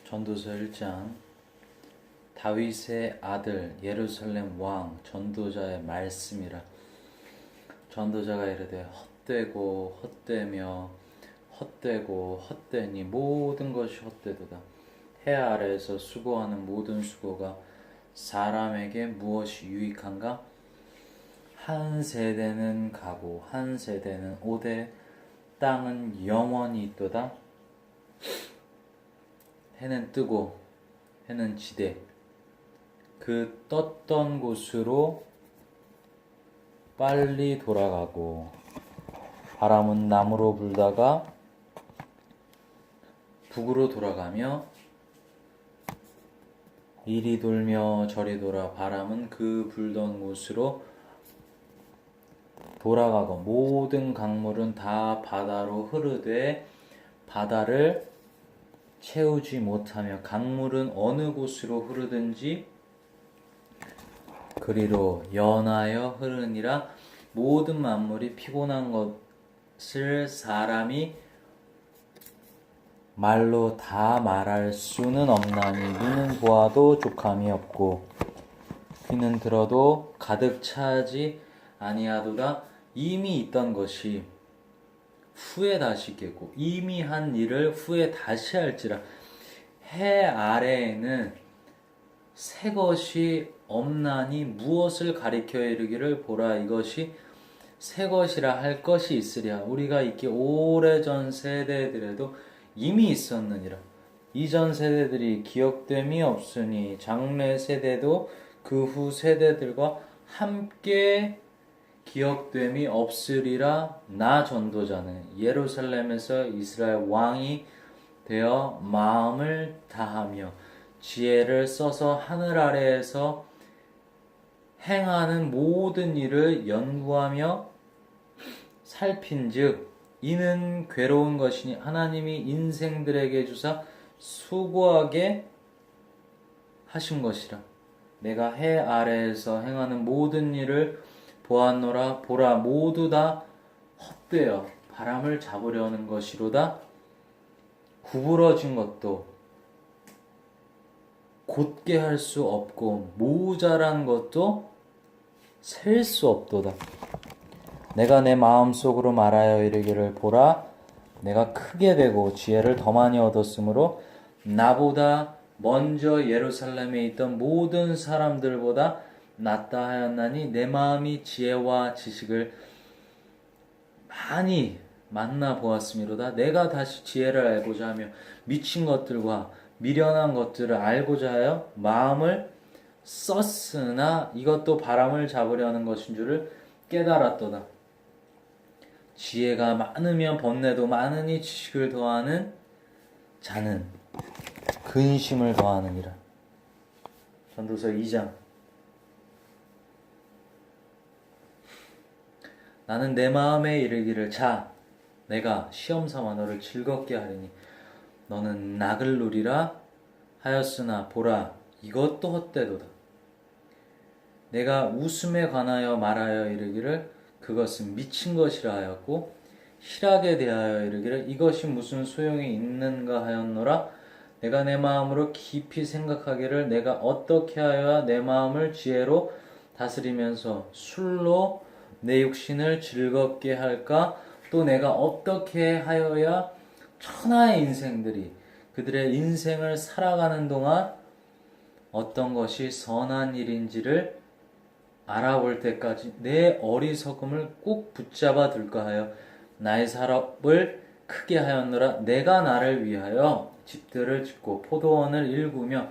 전도서 1장. 다윗의 아들 예루살렘 왕 전도자의 말씀이라. 전도자가 이르되 헛되고 헛되며 헛되고 헛되니 모든 것이 헛되도다. 해 아래에서 수고하는 모든 수고가 사람에게 무엇이 유익한가? 한 세대는 가고 한 세대는 오되 땅은 영원히 있도다. 해는 뜨고 해는 지되 그 떴던 곳으로 빨리 돌아가고, 바람은 남으로 불다가 북으로 돌아가며 이리 돌며 저리 돌아 바람은 그 불던 곳으로 돌아가고, 모든 강물은 다 바다로 흐르되 바다를 채우지 못하며 강물은 어느 곳으로 흐르든지 그리로 연하여 흐르니라. 모든 만물이 피곤한 것을 사람이 말로 다 말할 수는 없나니, 눈은 보아도 족함이 없고 귀는 들어도 가득 차지 아니하도다. 이미 있던 것이 후에 다시 있겠고 이미 한 일을 후에 다시 할지라. 해 아래에는 새 것이 없나니 무엇을 가리켜 이르기를 보라 이것이 새 것이라 할 것이 있으랴. 우리가 있기 오래전 세대들에도 이미 있었느니라. 이전 세대들이 기억됨이 없으니 장래 세대도 그 후 세대들과 함께 기억됨이 없으리라. 나 전도자는 예루살렘에서 이스라엘 왕이 되어 마음을 다하며 지혜를 써서 하늘 아래에서 행하는 모든 일을 연구하며 살핀즉 이는 괴로운 것이니 하나님이 인생들에게 주사 수고하게 하신 것이라. 내가 해 아래에서 행하는 모든 일을 보았노라. 보라, 모두 다 헛되어 바람을 잡으려는 것이로다. 구부러진 것도 곧게 할 수 없고 모자란 것도 셀 수 없도다. 내가 내 마음속으로 말하여 이르기를 보라, 내가 크게 되고 지혜를 더 많이 얻었으므로 나보다 먼저 예루살렘에 있던 모든 사람들보다 낫다 하였나니, 내 마음이 지혜와 지식을 많이 만나 보았음이로다. 내가 다시 지혜를 알고자 하며 미친 것들과 미련한 것들을 알고자 하여 마음을 썼으나 이것도 바람을 잡으려는 것인 줄을 깨달았도다. 지혜가 많으면 번뇌도 많으니 지식을 더하는 자는 근심을 더하느니라. 전도서 2장. 나는 내 마음에 이르기를 자, 내가 시험 삼아 너를 즐겁게 하리니 너는 낙을 누리라 하였으나 보라, 이것도 헛되도다. 내가 웃음에 관하여 말하여 이르기를 그것은 미친 것이라 하였고, 희락에 대하여 이르기를 이것이 무슨 소용이 있는가 하였노라. 내가 내 마음으로 깊이 생각하기를 내가 어떻게 하여야 내 마음을 지혜로 다스리면서 술로 내 육신을 즐겁게 할까? 또 내가 어떻게 하여야 천하의 인생들이 그들의 인생을 살아가는 동안 어떤 것이 선한 일인지를 알아볼 때까지 내 어리석음을 꼭 붙잡아 둘까 하여 나의 사업을 크게 하였노라. 내가 나를 위하여 집들을 짓고 포도원을 일구며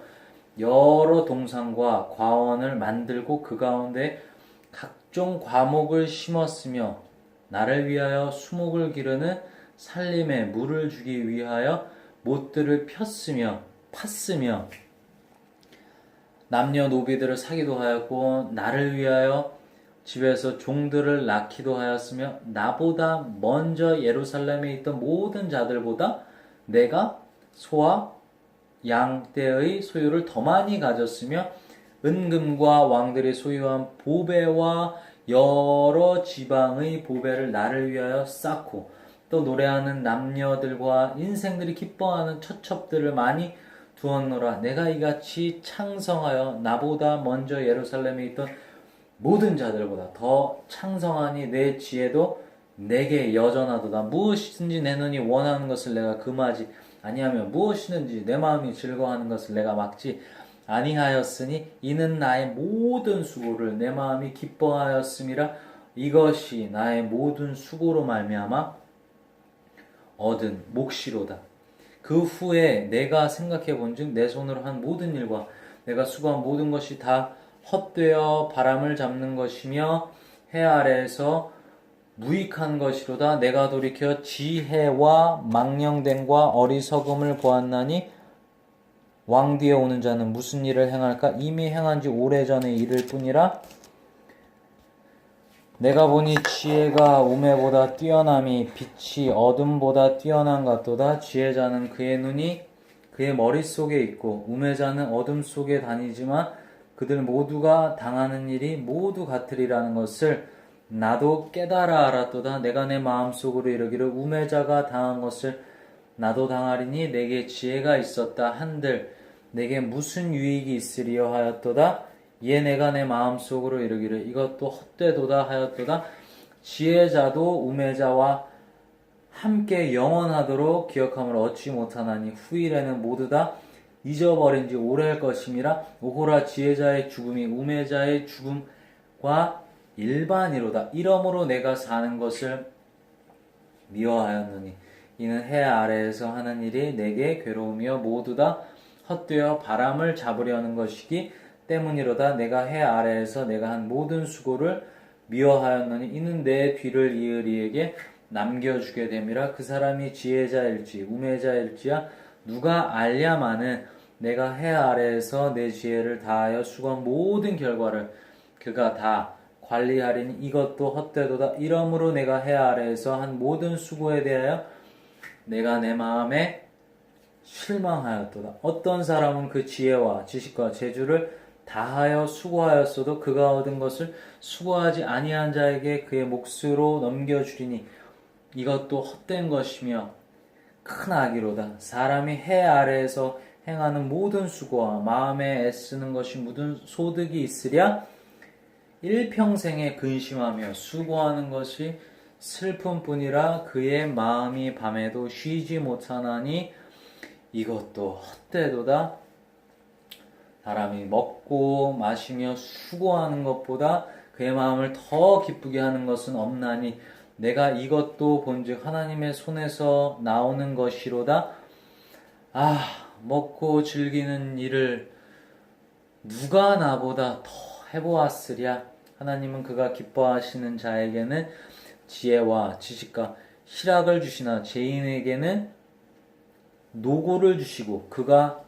여러 동산과 과원을 만들고 그 가운데 각종 과목을 심었으며 나를 위하여 수목을 기르는 살림에 물을 주기 위하여 못들을 팠으며 남녀노비들을 사기도 하였고 나를 위하여 집에서 종들을 낳기도 하였으며 나보다 먼저 예루살렘에 있던 모든 자들보다 내가 소와 양떼의 소유를 더 많이 가졌으며 은금과 왕들이 소유한 보배와 여러 지방의 보배를 나를 위하여 쌓고 또 노래하는 남녀들과 인생들이 기뻐하는 처첩들을 많이 두었노라. 내가 이같이 창성하여 나보다 먼저 예루살렘에 있던 모든 자들보다 더 창성하니 내 지혜도 내게 여전하도다. 무엇이든지 내 눈이 원하는 것을 내가 금하지 아니하며 무엇이든지 내 마음이 즐거워하는 것을 내가 막지 아니하였으니 이는 나의 모든 수고를 내 마음이 기뻐하였음이라. 이것이 나의 모든 수고로 말미암아 얻은 몫이로다. 그 후에 내가 생각해 본즉 내 손으로 한 모든 일과 내가 수고한 모든 것이 다 헛되어 바람을 잡는 것이며 해 아래에서 무익한 것이로다. 내가 돌이켜 지혜와 망령됨과 어리석음을 보았나니 왕 뒤에 오는 자는 무슨 일을 행할까? 이미 행한 지 오래전의 일일 뿐이라. 내가 보니 지혜가 우매보다 뛰어남이 빛이 어둠보다 뛰어난 같도다. 지혜자는 그의 눈이 그의 머릿속에 있고 우매자는 어둠 속에 다니지만 그들 모두가 당하는 일이 모두 같으리라는 것을 나도 깨달아 알았도다. 내가 내 마음속으로 이르기를 우매자가 당한 것을 나도 당하리니 내게 지혜가 있었다 한들 내게 무슨 유익이 있으리요 하였도다. 이에 내가 내 마음속으로 이르기를 이것도 헛되도다 하였도다. 지혜자도 우매자와 함께 영원하도록 기억함을 얻지 못하나니 후일에는 모두 다 잊어버린 지 오래할 것임이라. 오호라 지혜자의 죽음이 우매자의 죽음과 일반이로다. 이러므로 내가 사는 것을 미워하였느니 이는 해 아래에서 하는 일이 내게 괴로우며 모두 다 헛되어 바람을 잡으려는 것이기 때문이로다. 내가 해 아래에서 내가 한 모든 수고를 미워하였느니 이는 내 뒤를 이을 이에게 남겨주게 됨이라. 그 사람이 지혜자일지 우매자일지야 누가 알랴마는 내가 해 아래에서 내 지혜를 다하여 수고한 모든 결과를 그가 다 관리하리니 이것도 헛되도다. 이러므로 내가 해 아래에서 한 모든 수고에 대하여 내가 내 마음에 실망하였도다. 어떤 사람은 그 지혜와 지식과 재주를 다하여 수고하였어도 그가 얻은 것을 수고하지 아니한 자에게 그의 몫으로 넘겨주리니 이것도 헛된 것이며 큰 악이로다. 사람이 해 아래에서 행하는 모든 수고와 마음에 애쓰는 것이 묻은 소득이 있으랴. 일평생에 근심하며 수고하는 것이 슬픔뿐이라. 그의 마음이 밤에도 쉬지 못하나니 이것도 헛되도다. 사람이 먹고 마시며 수고하는 것보다 그의 마음을 더 기쁘게 하는 것은 없나니 내가 이것도 본즉 하나님의 손에서 나오는 것이로다. 먹고 즐기는 일을 누가 나보다 더 해보았으랴. 하나님은 그가 기뻐하시는 자에게는 지혜와 지식과 희락을 주시나 죄인에게는 노고를 주시고 그가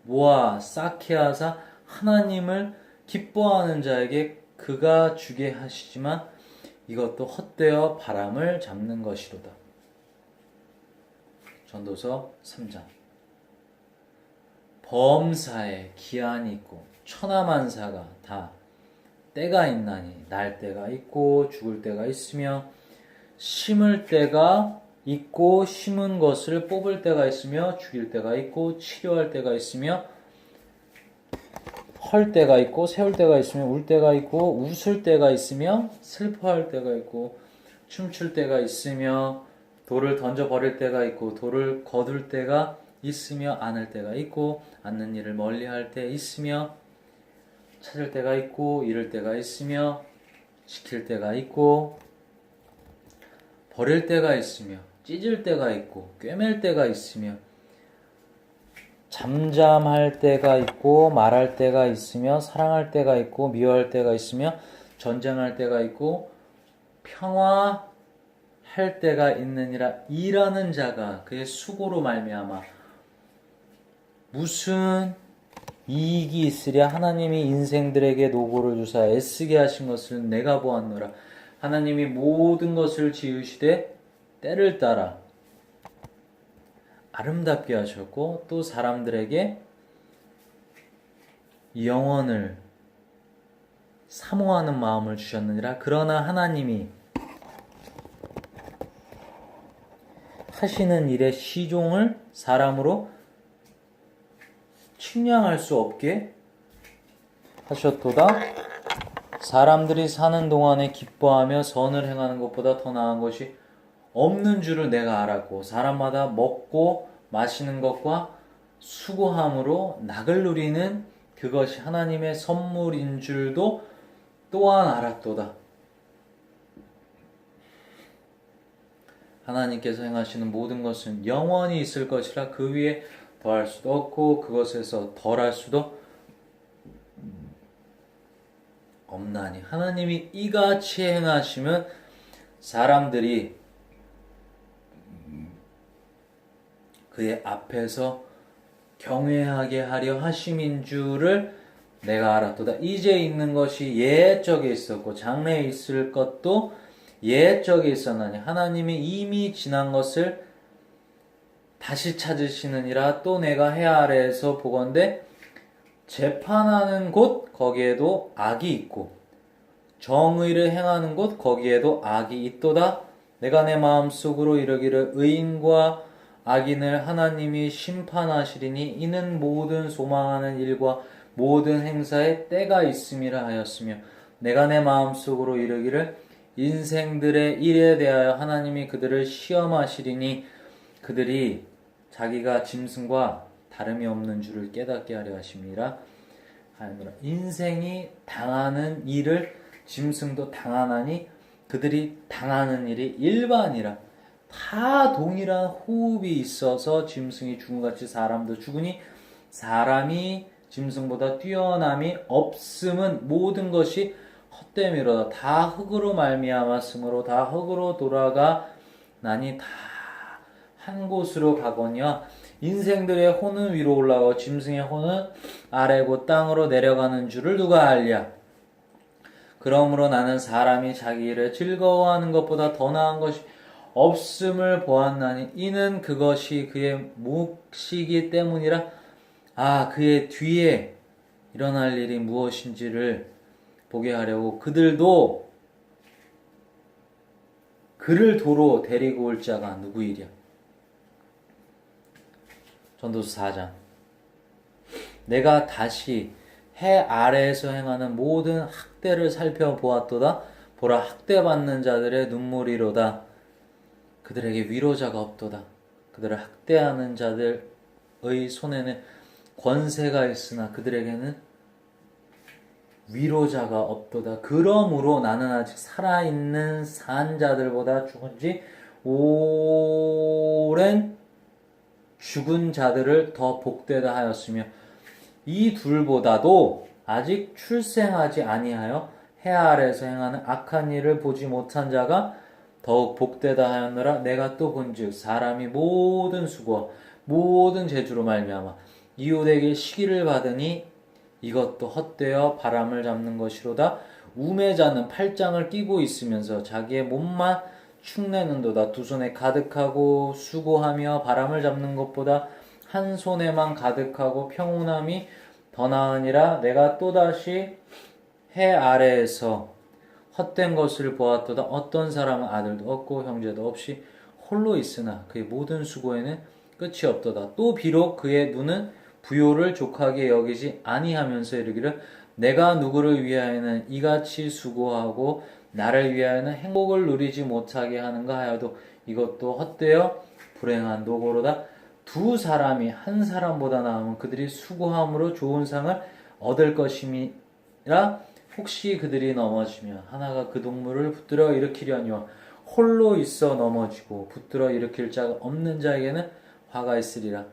모아 쌓게 하사 하나님을 기뻐하는 자에게 그가 주게 하시지만 이것도 헛되어 바람을 잡는 것이로다. 전도서 3장. 범사에 기한이 있고 천하만사가 다 때가 있나니 날 때가 있고 죽을 때가 있으며 심을 때가 있고 심은 것을 뽑을 때가 있으며 죽일 때가 있고 치료할 때가 있으며 헐 때가 있고 세울 때가 있으며 울 때가 있고 웃을 때가 있으며 슬퍼할 때가 있고 춤출 때가 있으며 돌을 던져버릴 때가 있고 돌을 거둘 때가 있으며 안을 때가 있고 않는 일을 멀리할 때 있으며 찾을 때가 있고 잃을 때가 있으며 지킬 때가 있고 버릴 때가 있으며 찢을 때가 있고 꿰맬 때가 있으며 잠잠할 때가 있고 말할 때가 있으며 사랑할 때가 있고 미워할 때가 있으며 전쟁할 때가 있고 평화할 때가 있느니라. 일하는 자가 그의 수고로 말미암아 무슨 이익이 있으랴. 하나님이 인생들에게 노고를 주사 애쓰게 하신 것을 내가 보았노라. 하나님이 모든 것을 지으시되 때를 따라 아름답게 하셨고 또 사람들에게 영원을 사모하는 마음을 주셨느니라. 그러나 하나님이 하시는 일의 시종을 사람으로 측량할 수 없게 하셨도다. 사람들이 사는 동안에 기뻐하며 선을 행하는 것보다 더 나은 것이 없는 줄을 내가 알았고 사람마다 먹고 마시는 것과 수고함으로 낙을 누리는 그것이 하나님의 선물인 줄도 또한 알았도다. 하나님께서 행하시는 모든 것은 영원히 있을 것이라 그 위에 더할 수도 없고 그것에서 덜할 수도 없나니 하나님이 이같이 행하시면 사람들이 그의 앞에서 경외하게 하려 하심인 줄을 내가 알았도다. 이제 있는 것이 옛적에 있었고 장래에 있을 것도 옛적에 있었나니 하나님이 이미 지난 것을 다시 찾으시느니라. 또 내가 해 아래에서 보건대 재판하는 곳 거기에도 악이 있고 정의를 행하는 곳 거기에도 악이 있도다. 내가 내 마음속으로 이르기를 의인과 악인을 하나님이 심판하시리니 이는 모든 소망하는 일과 모든 행사에 때가 있음이라 하였으며 내가 내 마음속으로 이르기를 인생들의 일에 대하여 하나님이 그들을 시험하시리니 그들이 자기가 짐승과 다름이 없는 줄을 깨닫게 하려 하심이라 하느니라. 인생이 당하는 일을 짐승도 당하나니 그들이 당하는 일이 일반이라. 다 동일한 호흡이 있어서 짐승이 죽은 같이 사람도 죽으니 사람이 짐승보다 뛰어남이 없음은 모든 것이 헛됨이로다. 다 흙으로 말미암았으므로 다 흙으로 돌아가나니 다 한 곳으로 가거니와 인생들의 혼은 위로 올라가고 짐승의 혼은 아래고 땅으로 내려가는 줄을 누가 알랴. 그러므로 나는 사람이 자기 일을 즐거워하는 것보다 더 나은 것이 없음을 보았나니 이는 그것이 그의 몫이기 때문이라. 그의 뒤에 일어날 일이 무엇인지를 보게 하려고 그들도 그를 도로 데리고 올 자가 누구이랴. 전도서 4장. 내가 다시 해 아래에서 행하는 모든 학대를 살펴보았도다. 보라, 학대받는 자들의 눈물이로다. 그들에게 위로자가 없도다. 그들을 학대하는 자들의 손에는 권세가 있으나 그들에게는 위로자가 없도다. 그러므로 나는 아직 살아있는 산 자들보다 죽은 지 오랜 죽은 자들을 더 복되다 하였으며 이 둘보다도 아직 출생하지 아니하여 해 아래에서 행하는 악한 일을 보지 못한 자가 더욱 복되다 하였노라. 내가 또 본즉 사람이 모든 수고와 모든 재주로 말미암아 이웃에게 시기를 받으니 이것도 헛되어 바람을 잡는 것이로다. 우매자는 팔짱을 끼고 있으면서 자기의 몸만 축내는도다. 두 손에 가득하고 수고하며 바람을 잡는 것보다 한 손에만 가득하고 평온함이 더 나으니라. 내가 또다시 해 아래에서 헛된 것을 보았도다. 어떤 사람은 아들도 없고 형제도 없이 홀로 있으나 그의 모든 수고에는 끝이 없도다. 또 비록 그의 눈은 부요를 족하게 여기지 아니하면서 이르기를 내가 누구를 위하여는 이같이 수고하고 나를 위하여는 행복을 누리지 못하게 하는가 하여도 이것도 헛되어 불행한 노고로다. 두 사람이 한 사람보다 나으면 그들이 수고함으로 좋은 상을 얻을 것임이라. 혹시 그들이 넘어지면 하나가 그 동물을 붙들어 일으키려니와 홀로 있어 넘어지고 붙들어 일으킬 자가 없는 자에게는 화가 있으리라.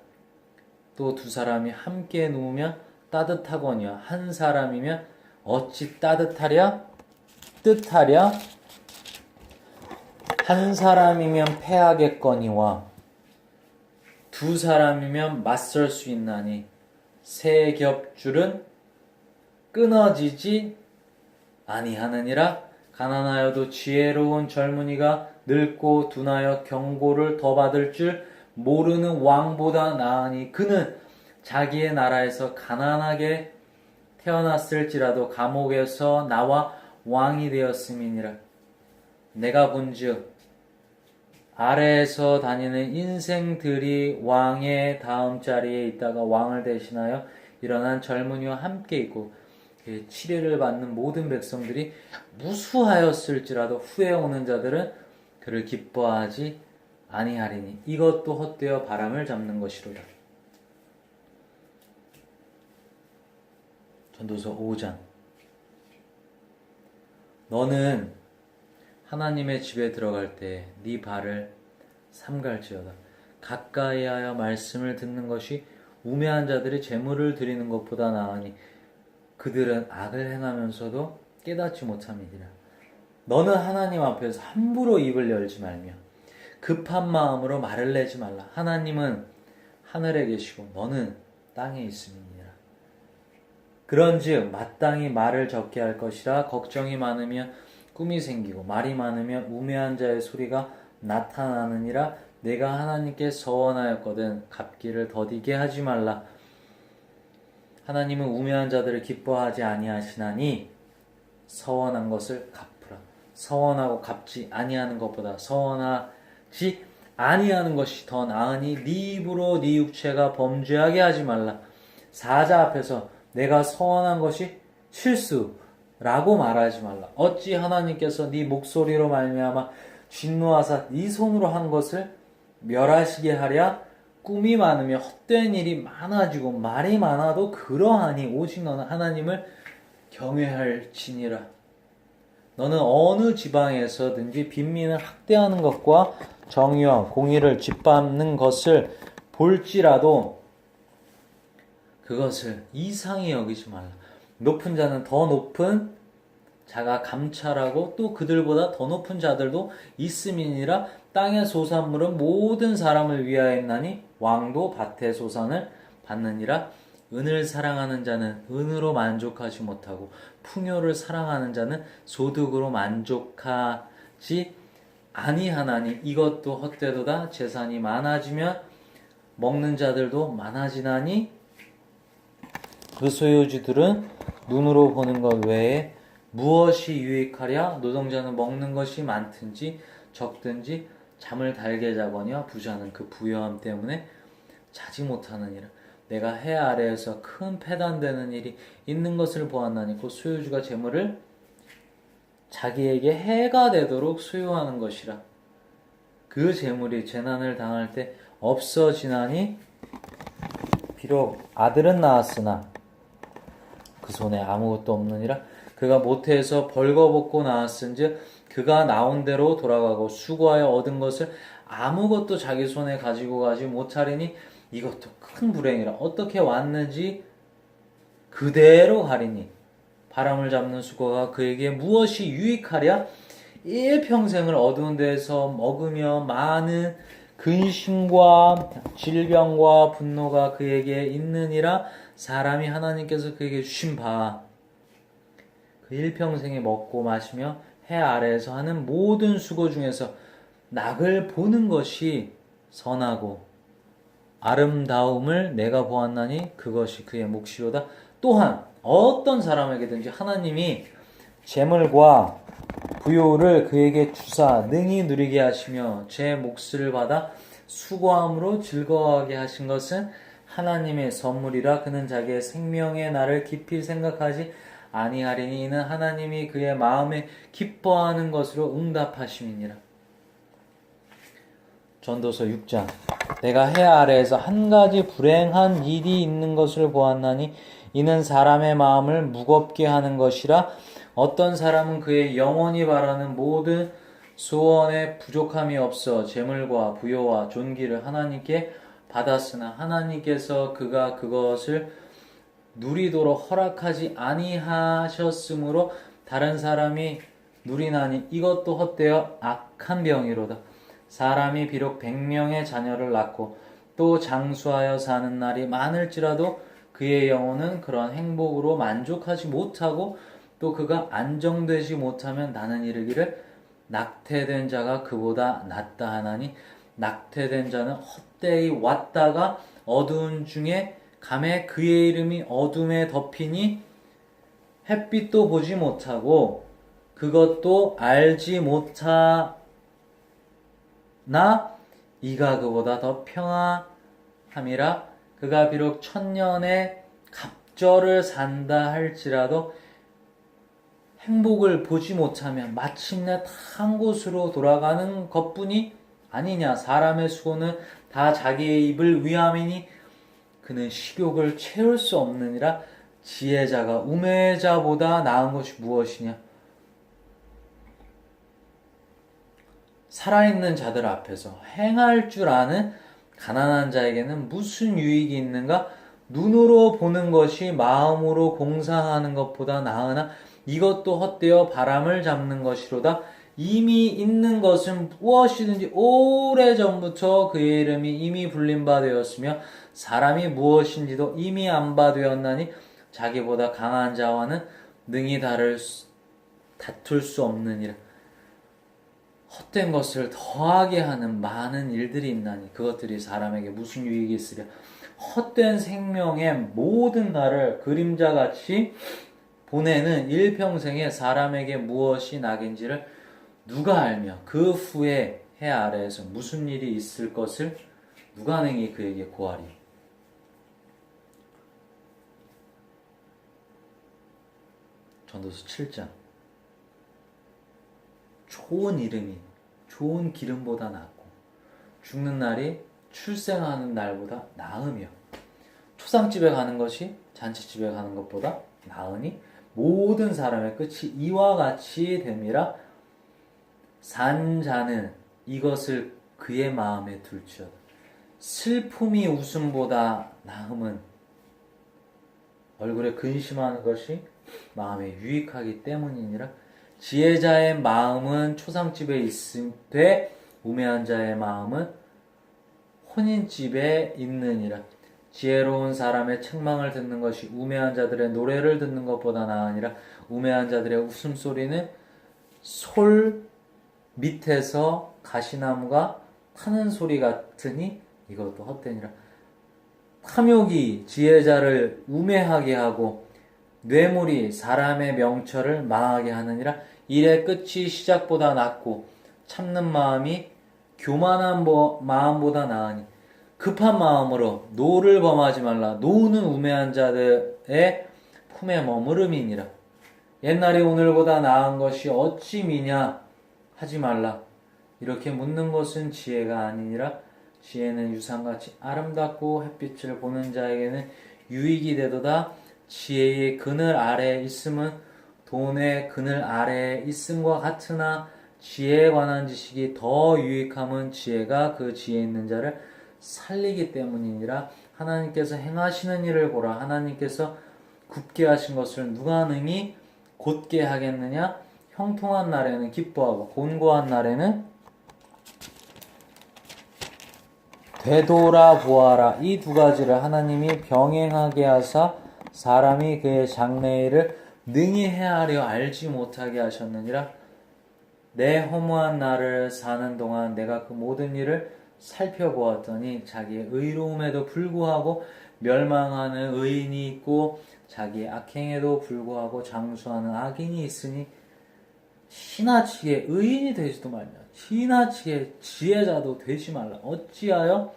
또 두 사람이 함께 누우면 따뜻하거니와 한 사람이면 어찌 따뜻하랴? 뜻하랴? 한 사람이면 패하겠거니와 두 사람이면 맞설 수 있나니 세 겹줄은 끊어지지 아니하느니라. 가난하여도 지혜로운 젊은이가 늙고 둔하여 경고를 더 받을 줄 모르는 왕보다 나으니 그는 자기의 나라에서 가난하게 태어났을지라도 감옥에서 나와 왕이 되었음이니라. 내가 본즉 아래에서 다니는 인생들이 왕의 다음 자리에 있다가 왕을 대신하여 일어난 젊은이와 함께 있고 치례를 받는 모든 백성들이 무수하였을지라도 후에 오는 자들은 그를 기뻐하지 아니하리니 이것도 헛되어 바람을 잡는 것이로다. 전도서 5장. 너는 하나님의 집에 들어갈 때 네 발을 삼갈지어다. 가까이하여 말씀을 듣는 것이 우매한 자들이 재물을 드리는 것보다 나으니 그들은 악을 행하면서도 깨닫지 못함이니라. 너는 하나님 앞에서 함부로 입을 열지 말며 급한 마음으로 말을 내지 말라. 하나님은 하늘에 계시고 너는 땅에 있음이니라. 그런즉 마땅히 말을 적게 할 것이라. 걱정이 많으면 꿈이 생기고 말이 많으면 우매한 자의 소리가 나타나느니라. 내가 하나님께 서원하였거든 갚기를 더디게 하지 말라. 하나님은 우매한 자들을 기뻐하지 아니하시나니 서원한 것을 갚으라. 서원하고 갚지 아니하는 것보다 서원하지 아니하는 것이 더 나으니 네 입으로 네 육체가 범죄하게 하지 말라. 사자 앞에서 내가 서원한 것이 실수라고 말하지 말라. 어찌 하나님께서 네 목소리로 말미암아 진노하사 네 손으로 한 것을 멸하시게 하랴. 꿈이 많으며 헛된 일이 많아지고 말이 많아도 그러하니 오직 너는 하나님을 경외할지니라. 너는 어느 지방에서든지 빈민을 학대하는 것과 정의와 공의를 짓밟는 것을 볼지라도 그것을 이상히 여기지 말라. 높은 자는 더 높은 자가 감찰하고 또 그들보다 더 높은 자들도 있음이니라. 땅의 소산물은 모든 사람을 위하였나니 왕도 밭의 소산을 받느니라. 은을 사랑하는 자는 은으로 만족하지 못하고 풍요를 사랑하는 자는 소득으로 만족하지 아니하나니 이것도 헛되도다. 재산이 많아지면 먹는 자들도 많아지나니 그 소유주들은 눈으로 보는 것 외에 무엇이 유익하랴? 노동자는 먹는 것이 많든지 적든지 잠을 달게 자거니와 부자는 그 부유함 때문에 자지 못하느니라. 내가 해 아래에서 큰 패단되는 일이 있는 것을 보았나니 곧 소유주가 재물을 자기에게 해가 되도록 소유하는 것이라. 그 재물이 재난을 당할 때 없어지나니 비록 아들은 낳았으나 그 손에 아무것도 없느니라. 그가 모태에서 벌거벗고 나왔은즉 그가 나온 대로 돌아가고 수고하여 얻은 것을 아무것도 자기 손에 가지고 가지 못하리니 이것도 큰 불행이라. 어떻게 왔는지 그대로 가리니 바람을 잡는 수고가 그에게 무엇이 유익하랴? 일평생을 어두운 데서 먹으며 많은 근심과 질병과 분노가 그에게 있느니라. 사람이 하나님께서 그에게 주신 바 그 일평생에 먹고 마시며 해 아래에서 하는 모든 수고 중에서 낙을 보는 것이 선하고 아름다움을 내가 보았나니 그것이 그의 몫이로다. 또한 어떤 사람에게든지 하나님이 재물과 부요를 그에게 주사 능히 누리게 하시며 제 몫을 받아 수고함으로 즐거워하게 하신 것은 하나님의 선물이라. 그는 자기의 생명의 날을 깊이 생각하지 아니하리니 이는 하나님이 그의 마음에 기뻐하는 것으로 응답하심이니라. 전도서 6장. 내가 해 아래에서 한 가지 불행한 일이 있는 것을 보았나니 이는 사람의 마음을 무겁게 하는 것이라. 어떤 사람은 그의 영원히 바라는 모든 소원에 부족함이 없어 재물과 부요와 존귀를 하나님께 받았으나 하나님께서 그가 그것을 누리도록 허락하지 아니하셨으므로 다른 사람이 누리나니 이것도 헛되어 악한 병이로다. 사람이 비록 100명의 자녀를 낳고 또 장수하여 사는 날이 많을지라도 그의 영혼은 그런 행복으로 만족하지 못하고 또 그가 안정되지 못하면 나는 이르기를 낙태된 자가 그보다 낫다 하나니 낙태된 자는 헛되이 왔다가 어두운 중에 감에 그의 이름이 어둠에 덮이니 햇빛도 보지 못하고 그것도 알지 못하고 이가 그보다 더 평안함이라. 그가 비록 천년의 갑절을 산다 할지라도 행복을 보지 못하면 마침내 한 곳으로 돌아가는 것뿐이 아니냐. 사람의 수고는 다 자기의 입을 위함이니 그는 식욕을 채울 수 없느니라. 지혜자가 우매자보다 나은 것이 무엇이냐. 살아있는 자들 앞에서 행할 줄 아는 가난한 자에게는 무슨 유익이 있는가. 눈으로 보는 것이 마음으로 공상하는 것보다 나으나 이것도 헛되어 바람을 잡는 것이로다. 이미 있는 것은 무엇이든지 오래전부터 그의 이름이 이미 불린 바 되었으며 사람이 무엇인지도 이미 안 바 되었나니 자기보다 강한 자와는 능히 다툴 수 없느니라. 헛된 것을 더하게 하는 많은 일들이 있나니 그것들이 사람에게 무슨 유익이 있으랴. 헛된 생명의 모든 날을 그림자같이 보내는 일평생에 사람에게 무엇이 낙인지를 누가 알며 그 후에 해 아래에서 무슨 일이 있을 것을 누가 능히 그에게 고하리. 전도서 7장. 좋은 이름이 좋은 기름보다 낫고 죽는 날이 출생하는 날보다 나으며 초상집에 가는 것이 잔치집에 가는 것보다 나으니 모든 사람의 끝이 이와 같이 됨이라. 산 자는 이것을 그의 마음에 둘지어다. 슬픔이 웃음보다 나음은 얼굴에 근심하는 것이 마음에 유익하기 때문이니라. 지혜자의 마음은 초상집에 있음되 우매한 자의 마음은 혼인집에 있느니라. 지혜로운 사람의 책망을 듣는 것이 우매한 자들의 노래를 듣는 것보다 나으니라. 우매한 자들의 웃음소리는 솔 밑에서 가시나무가 타는 소리 같으니 이것도 헛되니라. 탐욕이 지혜자를 우매하게 하고 뇌물이 사람의 명철을 망하게 하느니라. 일의 끝이 시작보다 낫고 참는 마음이 교만한 마음보다 나으니 급한 마음으로 노를 범하지 말라. 노는 우매한 자들의 품에 머무름이니라. 옛날이 오늘보다 나은 것이 어찌 미냐 하지 말라. 이렇게 묻는 것은 지혜가 아니니라. 지혜는 유상같이 아름답고 햇빛을 보는 자에게는 유익이 되도다. 지혜의 그늘 아래에 있음은 돈의 그늘 아래에 있음과 같으나 지혜에 관한 지식이 더 유익함은 지혜가 그 지혜 있는 자를 살리기 때문이니라. 하나님께서 행하시는 일을 보라. 하나님께서 굽게 하신 것을 누가 능히 곧게 하겠느냐. 형통한 날에는 기뻐하고 곤고한 날에는 되돌아보아라. 이 두 가지를 하나님이 병행하게 하사 사람이 그의 장래일을 능히 헤아려 알지 못하게 하셨느니라. 내 허무한 날을 사는 동안 내가 그 모든 일을 살펴보았더니 자기의 의로움에도 불구하고 멸망하는 의인이 있고 자기의 악행에도 불구하고 장수하는 악인이 있으니 지나치게 의인이 되지도 말며 지나치게 지혜자도 되지 말라. 어찌하여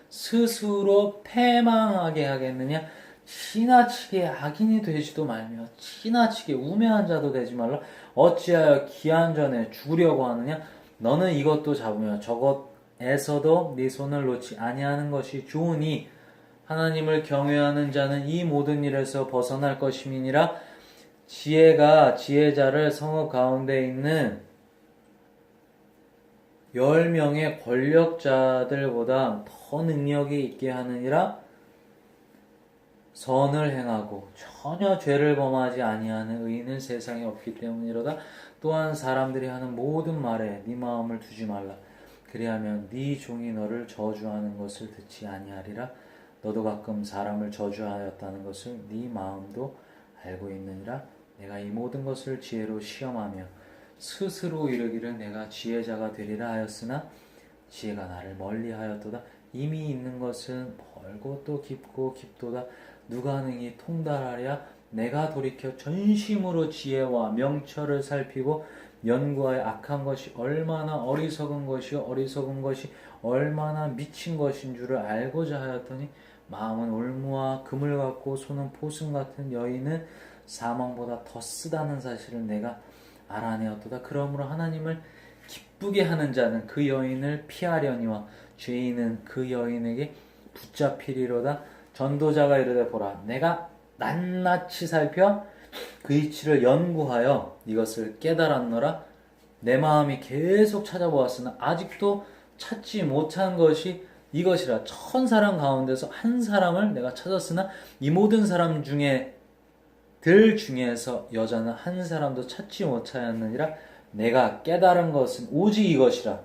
스스로 패망하게 하겠느냐. 지나치게 악인이 되지도 말며 지나치게 우매한 자도 되지 말라. 어찌하여 기한 전에 죽으려고 하느냐. 너는 이것도 잡으며 저것에서도 네 손을 놓지 아니하는 것이 좋으니 하나님을 경외하는 자는 이 모든 일에서 벗어날 것임이니라. 지혜가 지혜자를 성읍 가운데 있는 10명의 권력자들보다 더 능력이 있게 하느니라. 선을 행하고 전혀 죄를 범하지 아니하는 의인은 세상에 없기 때문이로다. 또한 사람들이 하는 모든 말에 네 마음을 두지 말라. 그리하면 네 종이 너를 저주하는 것을 듣지 아니하리라. 너도 가끔 사람을 저주하였다는 것을 네 마음도 알고 있느니라. 내가 이 모든 것을 지혜로 시험하며 스스로 이르기를 내가 지혜자가 되리라 하였으나 지혜가 나를 멀리하였도다. 이미 있는 것은 멀고 또 깊고 깊도다. 누가 능히 통달하랴. 내가 돌이켜 전심으로 지혜와 명철을 살피고 연구하여 악한 것이 얼마나 어리석은 것이요 어리석은 것이 얼마나 미친 것인 줄을 알고자 하였더니 마음은 올무와 금을 갖고 손은 포승 같은 여인은 사망보다 더 쓰다는 사실을 내가 알아내었도다. 그러므로 하나님을 기쁘게 하는 자는 그 여인을 피하려니와 죄인은 그 여인에게 붙잡히리로다. 전도자가 이르되 보라 내가 낱낱이 살펴 그 이치를 연구하여 이것을 깨달았노라. 내 마음이 계속 찾아보았으나 아직도 찾지 못한 것이 이것이라. 1000사람 가운데서 한 사람을 내가 찾았으나 이 모든 사람 중에 들 중에서 여자는 한 사람도 찾지 못하였느니라. 내가 깨달은 것은 오직 이것이라.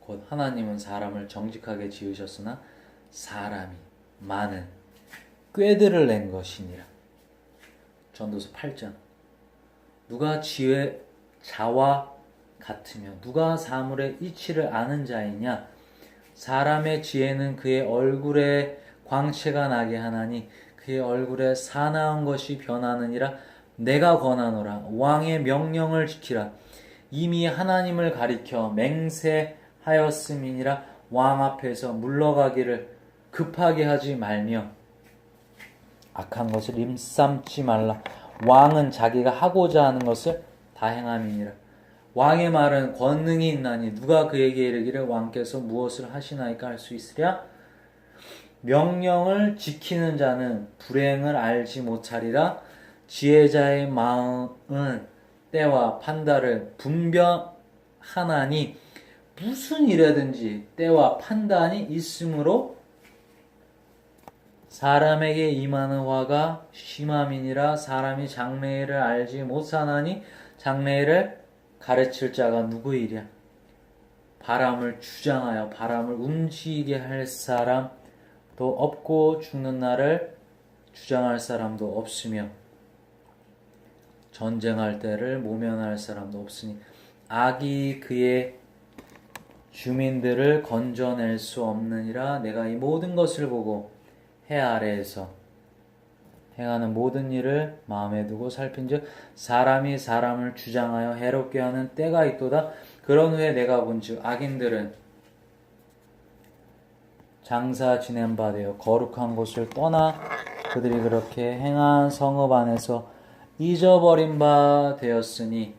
곧 하나님은 사람을 정직하게 지으셨으나 사람이 많은 꾀들을 낸 것이니라. 전도서 8장. 누가 지혜 자와 같으며 누가 사물의 이치를 아는 자이냐. 사람의 지혜는 그의 얼굴에 광채가 나게 하나니 그의 얼굴에 사나운 것이 변하느니라. 내가 권하노라. 왕의 명령을 지키라. 이미 하나님을 가리켜 맹세하였음이니라. 왕 앞에서 물러가기를 급하게 하지 말며 악한 것을 임삼지 말라. 왕은 자기가 하고자 하는 것을 다 행함이니라. 왕의 말은 권능이 있나니 누가 그에게 이르기를 왕께서 무엇을 하시나이까 할 수 있으랴. 명령을 지키는 자는 불행을 알지 못하리라. 지혜자의 마음은 때와 판단을 분별하나니 무슨 일에든지 때와 판단이 있으므로 사람에게 임하는 화가 심함이니라. 사람이 장래일을 알지 못하나니 장래일을 가르칠 자가 누구이랴. 바람을 주장하여 바람을 움직이게 할 사람도 없고 죽는 날을 주장할 사람도 없으며 전쟁할 때를 모면할 사람도 없으니 악이 그의 주민들을 건져낼 수 없느니라. 내가 이 모든 것을 보고 해 아래에서 행하는 모든 일을 마음에 두고 살핀즉 사람이 사람을 주장하여 해롭게 하는 때가 있도다. 그런 후에 내가 본즉 악인들은 장사 지낸 바 되어 거룩한 곳을 떠나 그들이 그렇게 행한 성읍 안에서 잊어버린 바 되었으니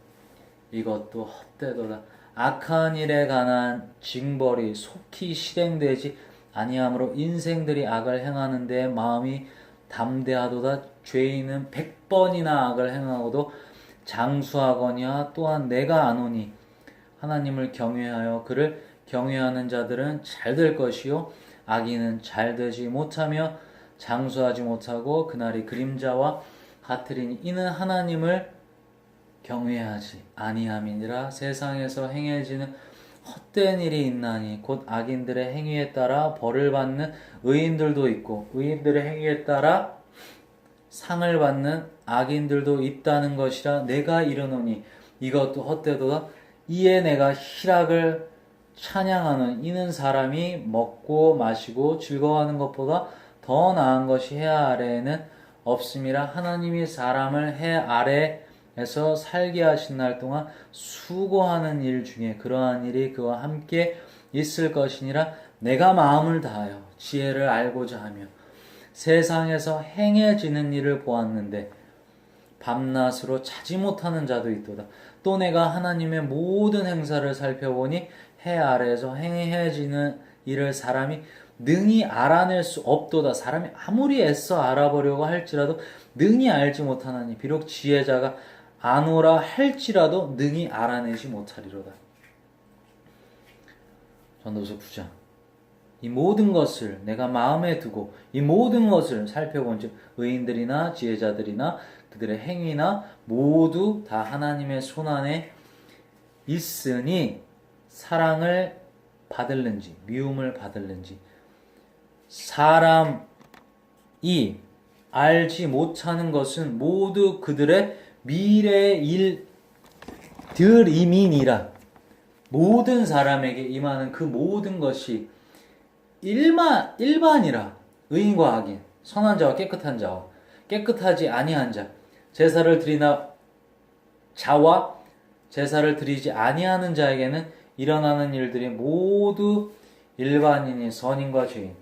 이것도 헛되도다. 악한 일에 관한 징벌이 속히 실행되지 아니하므로 인생들이 악을 행하는 데 마음이 담대하도다. 죄인은 100번이나 악을 행하고도 장수하거니와 또한 내가 아노니 하나님을 경외하여 그를 경외하는 자들은 잘 될 것이요 악인은 잘 되지 못하며 장수하지 못하고 그날이 그림자와 같으리니 이는 하나님을 경외하지 아니함이니라. 세상에서 행해지는 헛된 일이 있나니 곧 악인들의 행위에 따라 벌을 받는 의인들도 있고 의인들의 행위에 따라 상을 받는 악인들도 있다는 것이라. 내가 이르노니 이것도 헛되도다. 이에 내가 희락을 찬양하는 이는 사람이 먹고 마시고 즐거워하는 것보다 더 나은 것이 해 아래에는 없음이라. 하나님이 사람을 해 아래에서 살게 하신 날 동안 수고하는 일 중에 그러한 일이 그와 함께 있을 것이니라. 내가 마음을 다하여 지혜를 알고자 하며 세상에서 행해지는 일을 보았는데 밤낮으로 자지 못하는 자도 있도다. 또 내가 하나님의 모든 행사를 살펴보니 해 아래에서 행해지는 일을 사람이 능히 알아낼 수 없도다. 사람이 아무리 애써 알아보려고 할지라도 능히 알지 못하나니 비록 지혜자가 아노라 할지라도 능히 알아내지 못하리로다. 전도서 9장. 이 모든 것을 내가 마음에 두고 이 모든 것을 살펴본즉 의인들이나 지혜자들이나 그들의 행위나 모두 다 하나님의 손안에 있으니 사랑을 받을는지 미움을 받을는지 사람이 알지 못하는 것은 모두 그들의 미래의 일들이니라. 모든 사람에게 임하는 그 모든 것이 일반이라. 의인과 악인, 선한 자와 깨끗한 자와 깨끗하지 아니한 자, 제사를 드리나 자와 제사를 드리지 아니하는 자에게는 일어나는 일들이 모두 일반인이 선인과 죄인,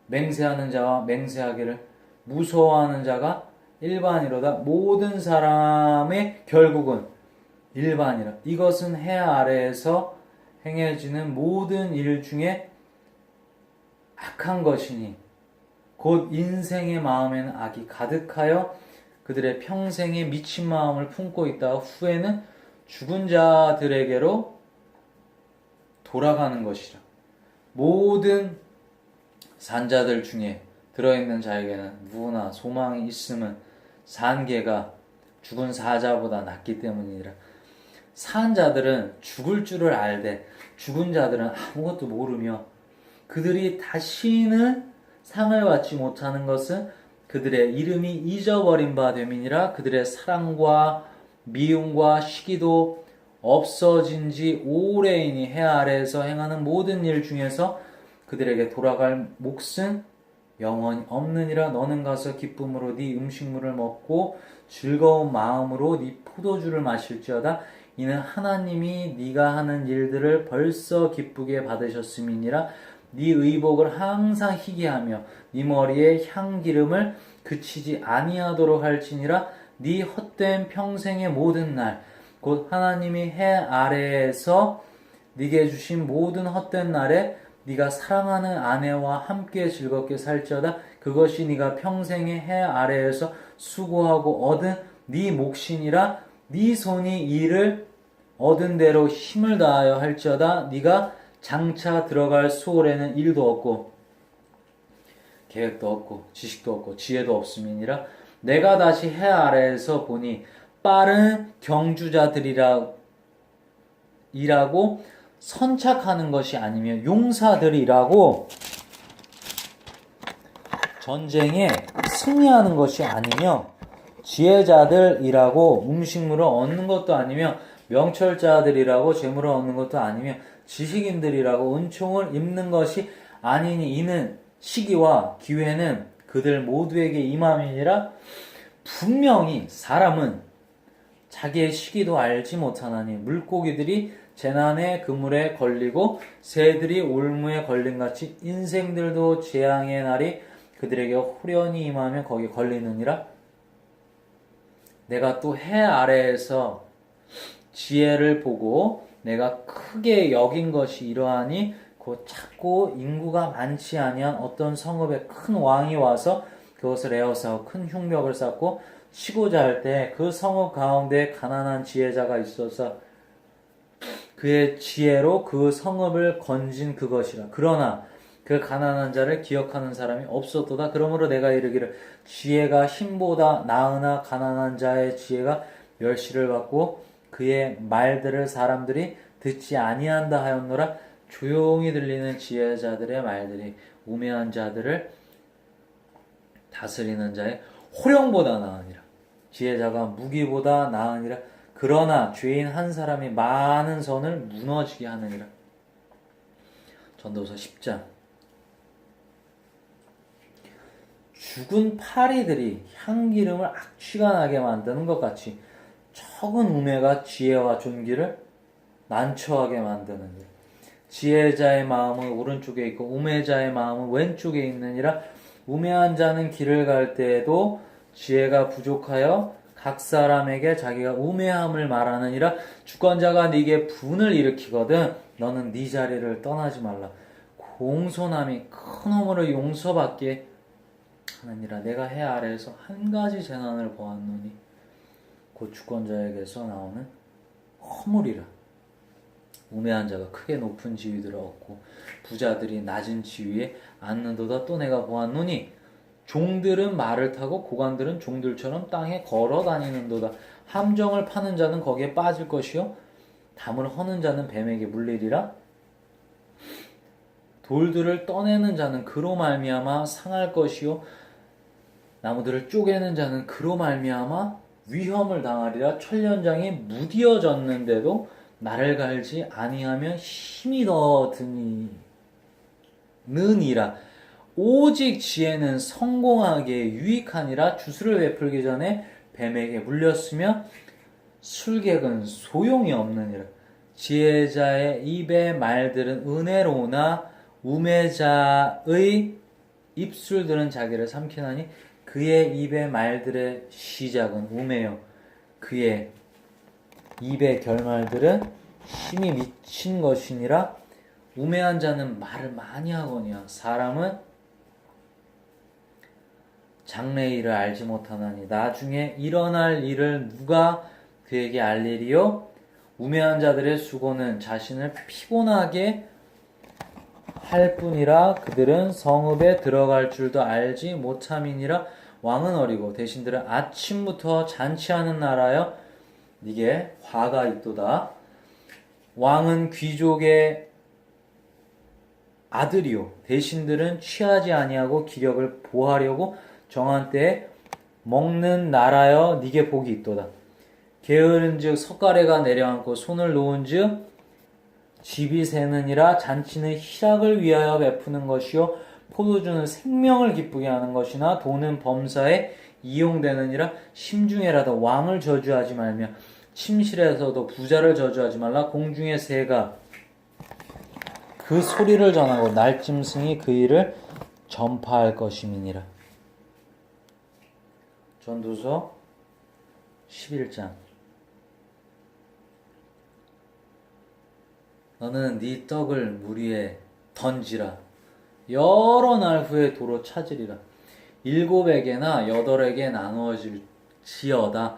맹세하는 자와 맹세하기를 무서워하는 자가 일반이로다. 모든 사람의 결국은 일반이라. 이것은 해 아래에서 행해지는 모든 일 중에 악한 것이니 곧 인생의 마음에는 악이 가득하여 그들의 평생에 미친 마음을 품고 있다가 후에는 죽은 자들에게로 돌아가는 것이라. 모든 산자들 중에 들어있는 자에게는 누구나 소망이 있음은 산 개가 죽은 사자보다 낫기 때문이라. 산 자들은 죽을 줄을 알되 죽은 자들은 아무것도 모르며 그들이 다시는 상을 받지 못하는 것은 그들의 이름이 잊어버린 바 됨이니라. 그들의 사랑과 미움과 시기도 없어진 지 오래이니 해 아래에서 행하는 모든 일 중에서 그들에게 돌아갈 몫은 영원히 없느니라. 너는 가서 기쁨으로 네 음식물을 먹고 즐거운 마음으로 네 포도주를 마실지어다. 이는 하나님이 네가 하는 일들을 벌써 기쁘게 받으셨음이니라. 네 의복을 항상 희게 하며 네 머리에 향기름을 그치지 아니하도록 할지니라. 네 헛된 평생의 모든 날 곧 하나님이 해 아래에서 네게 주신 모든 헛된 날에 네가 사랑하는 아내와 함께 즐겁게 살지어다. 그것이 네가 평생의 해 아래에서 수고하고 얻은 네 몫이니라. 네 손이 이를 얻은 대로 힘을 다하여 할지어다. 네가 장차 들어갈 수월에는 일도 없고 계획도 없고 지식도 없고 지혜도 없음이니라. 내가 다시 해 아래에서 보니 빠른 경주자들이라고 선착하는 것이 아니며 용사들이라고 전쟁에 승리하는 것이 아니며 지혜자들이라고 음식물을 얻는 것도 아니며 명철자들이라고 재물을 얻는 것도 아니며 지식인들이라고 은총을 입는 것이 아니니 이는 시기와 기회는 그들 모두에게 임함이니라. 분명히 사람은 자기의 시기도 알지 못하나니 물고기들이 재난의 그물에 걸리고 새들이 올무에 걸림같이 인생들도 재앙의 날이 그들에게 호련히 임하며 거기 걸리느니라. 내가 또 해 아래에서 지혜를 보고 내가 크게 여긴 것이 이러하니 곧 작고 인구가 많지 아니한 어떤 성읍에 큰 왕이 와서 그것을 에워싸고 큰 흉벽을 쌓고 치고자 할 때 그 성읍 가운데 가난한 지혜자가 있어서 그의 지혜로 그 성읍을 건진 그것이라. 그러나 그 가난한 자를 기억하는 사람이 없었도다. 그러므로 내가 이르기를 지혜가 힘보다 나으나 가난한 자의 지혜가 멸시를 받고 그의 말들을 사람들이 듣지 아니한다 하였노라. 조용히 들리는 지혜자들의 말들이 우매한 자들을 다스리는 자의 호령보다 나으니라. 지혜자가 무기보다 나으니라. 그러나 죄인 한 사람이 많은 선을 무너지게 하느니라. 전도서 10장. 죽은 파리들이 향기름을 악취가 나게 만드는 것 같이 적은 우매가 지혜와 존귀를 난처하게 만드느니라. 지혜자의 마음은 오른쪽에 있고 우매자의 마음은 왼쪽에 있느니라. 우매한 자는 길을 갈 때에도 지혜가 부족하여 각 사람에게 자기가 우매함을 말하느니라. 주권자가 네게 분을 일으키거든 너는 네 자리를 떠나지 말라. 공손함이 큰 허물을 용서받게 하느니라. 내가 해 아래에서 한 가지 재난을 보았노니 곧 주권자에게서 나오는 허물이라. 우매한 자가 크게 높은 지위들을 얻고 부자들이 낮은 지위에 앉는도다. 또 내가 보았노니 종들은 말을 타고 고관들은 종들처럼 땅에 걸어 다니는도다. 함정을 파는 자는 거기에 빠질 것이요 담을 허는 자는 뱀에게 물리리라. 돌들을 떠내는 자는 그로 말미암아 상할 것이요 나무들을 쪼개는 자는 그로 말미암아 위험을 당하리라. 천년장이 무디어졌는데도 나를 갈지 아니하면 힘이 더 드니느니라. 오직 지혜는 성공하기에 유익하니라. 주술을 베풀기 전에 뱀에게 물렸으며 술객은 소용이 없느니라. 지혜자의 입의 말들은 은혜로우나 우매자의 입술들은 자기를 삼키나니 그의 입의 말들의 시작은 우매요. 그의 입의 결말들은 심히 미친 것이니라. 우매한 자는 말을 많이 하거니와 사람은 장래의 일을 알지 못하나니 나중에 일어날 일을 누가 그에게 알리리요? 우매한 자들의 수고는 자신을 피곤하게 할 뿐이라. 그들은 성읍에 들어갈 줄도 알지 못함이니라. 왕은 어리고 대신들은 아침부터 잔치하는 나라여 이게 화가 있도다. 왕은 귀족의 아들이요 대신들은 취하지 아니하고 기력을 보하려고 정한 때에 먹는 나라여 니게 복이 있도다. 게으른즉 석가래가 내려앉고 손을 놓은즉 집이 새느니라. 잔치는 희락을 위하여 베푸는 것이요 포도주는 생명을 기쁘게 하는 것이나 돈은 범사에 이용되느니라. 심중에라도 왕을 저주하지 말며 침실에서도 부자를 저주하지 말라. 공중의 새가 그 소리를 전하고 날짐승이 그 일을 전파할 것임이니라. 전도서 11장. 너는 네 떡을 물 위에 던지라. 여러 날 후에 도로 찾으리라. 7에게나 8에게 나누어질지어다.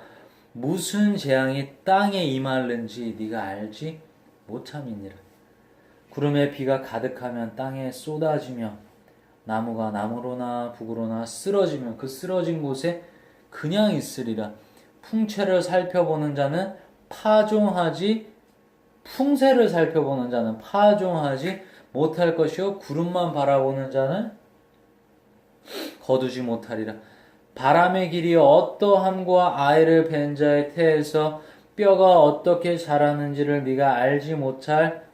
무슨 재앙이 땅에 임하는지 네가 알지 못함이니라. 구름에 비가 가득하면 땅에 쏟아지며 나무가 나무로나 북으로나 쓰러지며 그 쓰러진 곳에 그냥 있으리라. 풍채를 살펴보는 자는 풍세를 살펴보는 자는 파종하지 못할 것이요 구름만 바라보는 자는 거두지 못하리라. 바람의 길이 어떠함과 아이를 뵌 자의 태에서 뼈가 어떻게 자라는지를 네가 알지 못할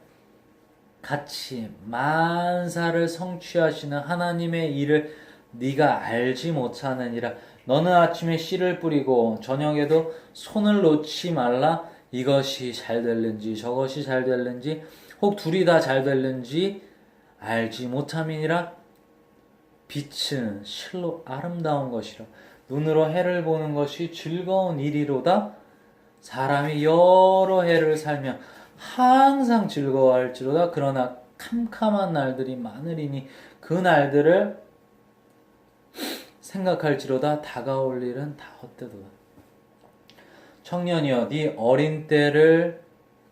같이 만사를 성취하시는 하나님의 일을 네가 알지 못하느니라. 너는 아침에 씨를 뿌리고 저녁에도 손을 놓지 말라. 이것이 잘 될는지 저것이 잘 될는지 혹 둘이 다 잘 될는지 알지 못함이니라. 빛은 실로 아름다운 것이라. 눈으로 해를 보는 것이 즐거운 일이로다. 사람이 여러 해를 살며 항상 즐거워할지로다. 그러나 캄캄한 날들이 많으리니 그 날들을 생각할지로다. 다가올 일은 다 헛되도다. 청년이여 네 어린 때를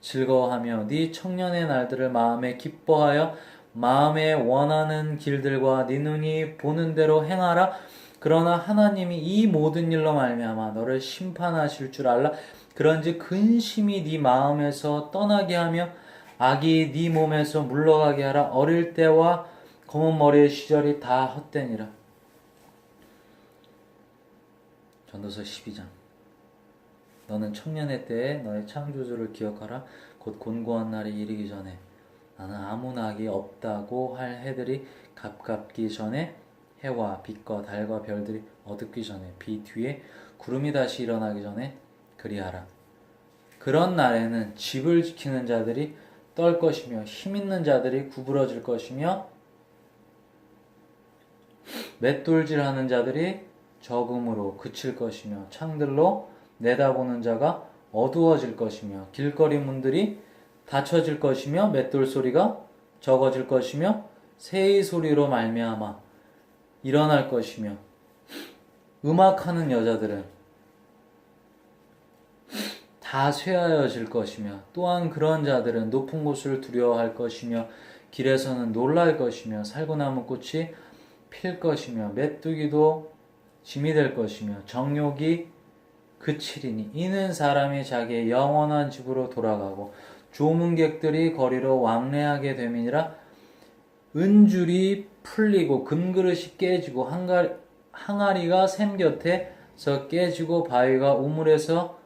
즐거워하며 네 청년의 날들을 마음에 기뻐하여 마음에 원하는 길들과 네 눈이 보는 대로 행하라. 그러나 하나님이 이 모든 일로 말미암아 너를 심판하실 줄 알라. 그런즉 근심이 네 마음에서 떠나게 하며 악이 네 몸에서 물러가게 하라. 어릴 때와 검은 머리의 시절이 다 헛되니라. 전도서 12장. 너는 청년의 때에 너의 창조주를 기억하라. 곧 곤고한 날이 이르기 전에 나는 아무 낙이 없다고 할 해들이 가깝기 전에 해와 빛과 달과 별들이 어둡기 전에 비 뒤에 구름이 다시 일어나기 전에 그리하라. 그런 날에는 집을 지키는 자들이 떨 것이며 힘 있는 자들이 구부러질 것이며 맷돌질하는 자들이 적음으로 그칠 것이며 창들로 내다보는 자가 어두워질 것이며 길거리 문들이 닫혀질 것이며 맷돌 소리가 적어질 것이며 새의 소리로 말미암아 일어날 것이며 음악하는 여자들은 다 쇠하여질 것이며 또한 그런 자들은 높은 곳을 두려워할 것이며 길에서는 놀랄 것이며 살구나무 꽃이 필 것이며 메뚜기도 짐이 될 것이며 정욕이 그치리니 이는 사람이 자기의 영원한 집으로 돌아가고 조문객들이 거리로 왕래하게 됨이니라. 은줄이 풀리고 금그릇이 깨지고 항아리가 샘 곁에서 깨지고 바위가 우물에서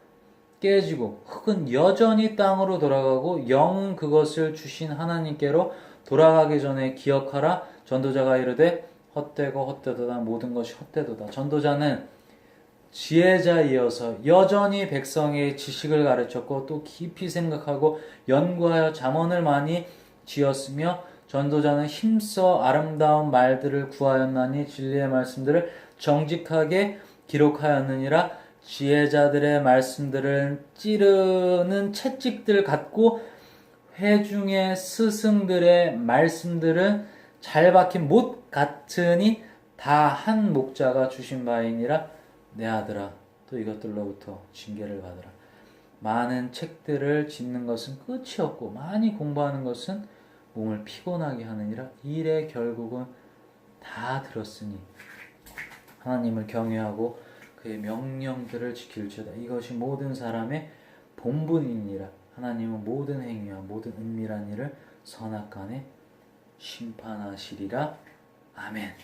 깨지고 흙은 여전히 땅으로 돌아가고 영은 그것을 주신 하나님께로 돌아가기 전에 기억하라. 전도자가 이르되 헛되고 헛되도다. 모든 것이 헛되도다. 전도자는 지혜자이어서 여전히 백성의 지식을 가르쳤고 또 깊이 생각하고 연구하여 잠언을 많이 지었으며 전도자는 힘써 아름다운 말들을 구하였나니 진리의 말씀들을 정직하게 기록하였느니라. 지혜자들의 말씀들을 찌르는 채찍들 같고 회중의 스승들의 말씀들은 잘 박힌 못 같으니 다 한 목자가 주신 바이니라. 내 아들아, 또 이것들로부터 징계를 받으라. 많은 책들을 짓는 것은 끝이 없고 많이 공부하는 것은 몸을 피곤하게 하느니라. 일의 결국은 다 들었으니 하나님을 경외하고 그의 명령들을 지킬지어다. 이것이 모든 사람의 본분이니라. 하나님은 모든 행위와 모든 은밀한 일을 선악간에 심판하시리라. 아멘.